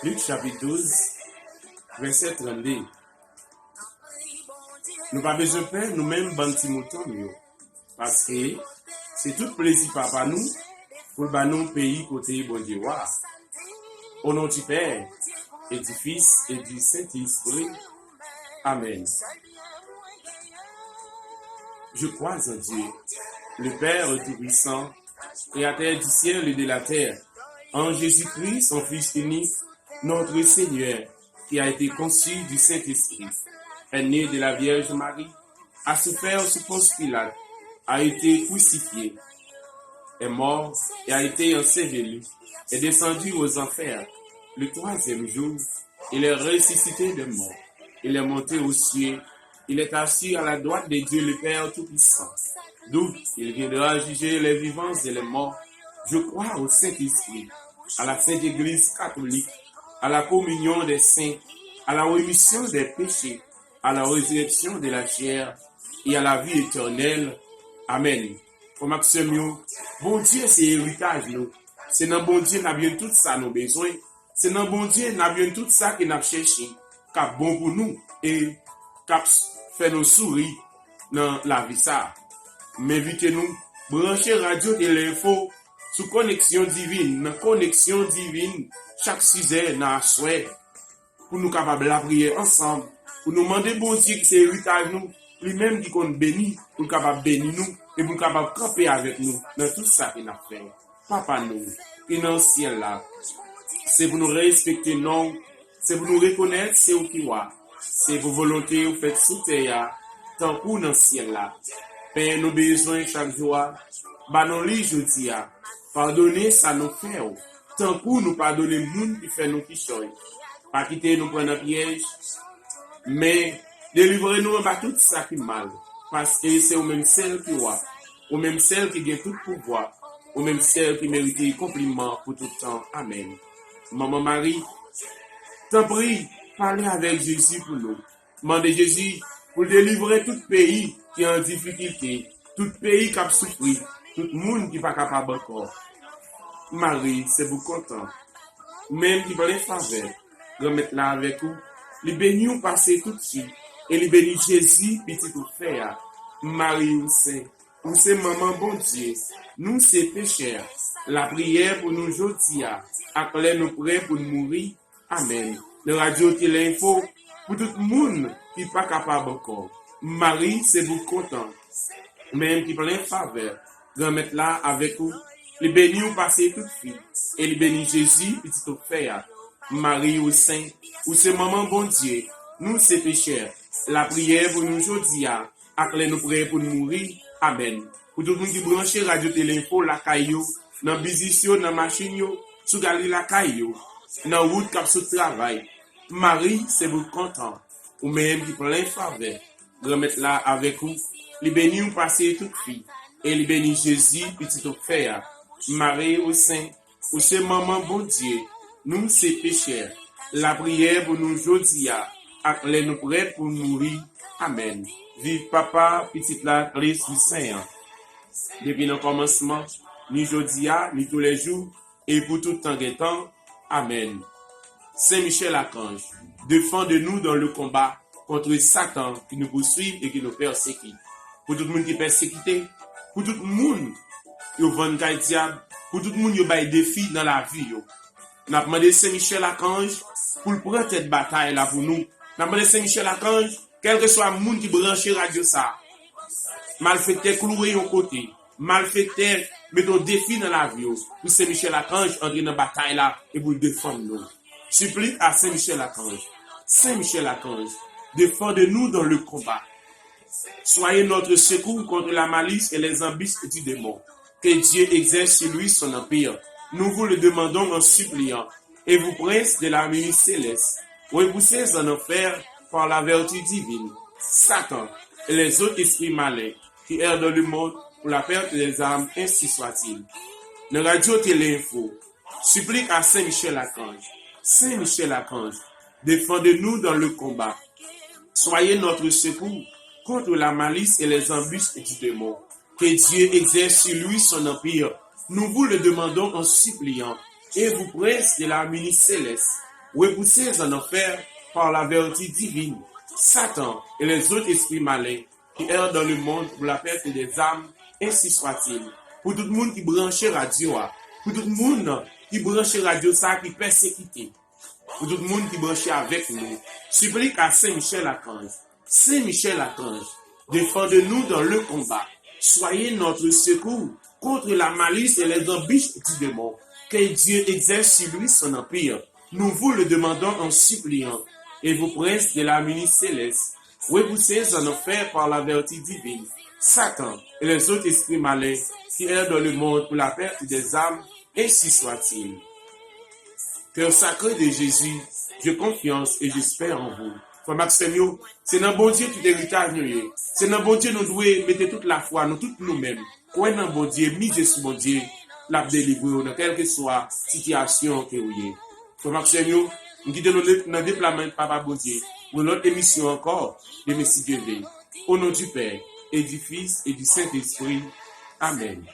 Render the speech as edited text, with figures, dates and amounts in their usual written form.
Luc chapitre 12, verset 32. Nous pas besoin de faire nous-mêmes bon petit mouton, parce que c'est tout plaisir papa nous pour le nous pays côté bon Dieu. Au nom du Père et du Fils et du Saint-Esprit. Amen. Je crois en Dieu, le Père Tout-Puissant, Créateur du ciel et de la terre, en Jésus-Christ, son Fils unique, notre Seigneur, qui a été conçu du Saint-Esprit, est né de la Vierge Marie, a souffert sous Ponce Pilate, a été crucifié, est mort et a été enseveli, est descendu aux enfers. Le troisième jour, il est ressuscité des morts. Il est monté aux cieux. Il est assis à la droite de Dieu le Père Tout-Puissant. D'où il viendra juger les vivants et les morts. Je crois au Saint-Esprit, à la Sainte Église catholique, à la communion des saints, à la rémission des péchés, à la résurrection de la chair et à la vie éternelle. Amen. Comme Maxime, bon Dieu, c'est héritage, nous. C'est dans bon Dieu, nous avons tout ça, nos besoins. C'est dans bon Dieu, nous avons tout ça que nous avons cherché, qui est bon pour nous et qui fait nous sourire dans la vie. Mais invitez-nous, branchez radio et l'info sous connexion divine, dans connexion divine, chaque 6 heures, dans la souhait, pour nous capables de prier ensemble, pour nous demander bon Dieu que c'est héritage nous, lui-même qui compte béni, pour nous capables de bénir nous et pour nous capables de camper avec nous dans tout ça qu'il a fait. Papa nous, qui est dans le ciel là, c'est pour nous respecter, non, c'est pour nous reconnaître, c'est au qui voit. C'est pour volonté, vous faites sous terre, tant que dans le ciel là. Père, nos besoins chaque jour, banons-les jeudi, pardonnez ça nous fait, tant que nous pardonnez le monde qui fait nous qui choy. Pas quitter nous prendre un piège, mais délivrez-nous de tout ça qui est mal, parce que c'est au même celle qui voit, au même celle qui gagne tout pouvoir, au même celle qui mérite les compliments pour tout le temps. Amen. Maman Marie, t'en prie, parlez avec Jésus pour nous. Demandez Jésus pour délivrer tout pays qui est en difficulté, tout pays qui a souffert, tout le monde qui n'est pas capable encore. Marie, c'est vous content. Même qui va les faveurs, remettre là avec vous, les bénis passer tout de suite, et les bénis Jésus, petit tout faire. Marie, vous c'est maman bon Dieu, nous c'est pécheurs. La prière pour nous aujourd'hui, après nous prêts pour nous mourir. Amen. Le radio télé info pour tout le monde qui n'est pas capable encore. Marie, c'est vous content. Même qui plein faveur. Remettre là avec vous. Les bénis ou passer tout de suite. Et les bénis Jésus, petit tout faire. Marie ou Saint, ou c'est maman bon Dieu. Nous c'est pécheurs. La prière pour nous aujourd'hui, après nous prêts pour nous mourir. Amen. Pour tout le monde qui branche radio télé info, la caillou, dans bisisio, dans machine, sous galerie la caillou, dans route cap sous travail. Marie, c'est vous content. Ou même qui plein faveur. Remettre là avec vous. Les bénis ou passer toute fille. Et les bénis Jésus, petit au frère. Marie au Saint, ou c'est maman bon Dieu. Nous c'est pécheurs. La prière pour nous aujourd'hui, après nous prêts pour mourir. Amen. Vive papa, petit la Christ du Saint. Depuis le commencement, ni aujourd'hui, ni tous les jours, et pour tout temps et temps. Amen. Saint Michel Archange, défendez-nous dans le combat contre Satan qui nous poursuit et qui nous persécute. Pour tout le monde qui est persécuté, pour tout le monde qui vend le diable, pour tout le monde qui a des défis dans la vie. Nous avons demandé Saint Michel Archange pour prendre cette bataille là pour nous. Nous avons demandé Saint Michel Archange, quel que soit le monde qui branche radio ça, malfaiteur cloué au côté, malfaiteur mettons défi dans la vie. Pour Saint Michel Archange entrer dans la bataille là et pour défendre nous. Supplie à Saint Michel Archange. Saint Michel Archange, défendez-nous dans le combat. Soyez notre secours contre la malice et les embûches du démon. Que Dieu exerce sur lui son empire. Nous vous le demandons en suppliant. Et vous, prince de la ministre céleste, repoussez en enfer par la vertu divine Satan et les autres esprits malins qui errent dans le monde pour la perte des âmes, ainsi soit-il. Le radio télé info supplique à Saint Michel Archange. Saint Michel Archange, défendez-nous dans le combat. Soyez notre secours contre la malice et les embûches du démon. Que Dieu exerce sur lui son empire. Nous vous le demandons en suppliant. et vous princes de la milice céleste, repoussés en enfer par la vertu divine, Satan et les autres esprits malins qui errent dans le monde pour la perte des âmes, ainsi soit-il. Pour tout le monde qui branche radio, pour tout le monde qui branche radio, ça qui persécuté, pour tout le monde qui branche avec nous, supplique à Saint-Michel-Archange. Saint-Michel-Archange, défendez-nous dans le combat. Soyez notre secours contre la malice et les embûches du démon. Que Dieu exerce sur lui son empire. Nous vous le demandons en suppliant. Et vous, princes de la milice céleste, repoussés en enfer par la vertu divine, Satan et les autres esprits malins qui errent dans le monde pour la perte des âmes, ainsi soit-il. Cœur sacré de Jésus, j'ai confiance et j'espère en vous. Frère Maxime, c'est dans bon Dieu tout héritage nous. C'est dans bon Dieu nous devons mettre toute la foi, nous toutes nous-mêmes. Quoi dans bon Dieu, miser sur bon Dieu, la délivrer dans quelle que soit situation que vous êtes. Frère Maxime, nous guidons dans le déploiement de Papa bon Dieu pour notre émission encore de Messie Dieu. Au nom du Père et du Fils et du Saint-Esprit. Amen.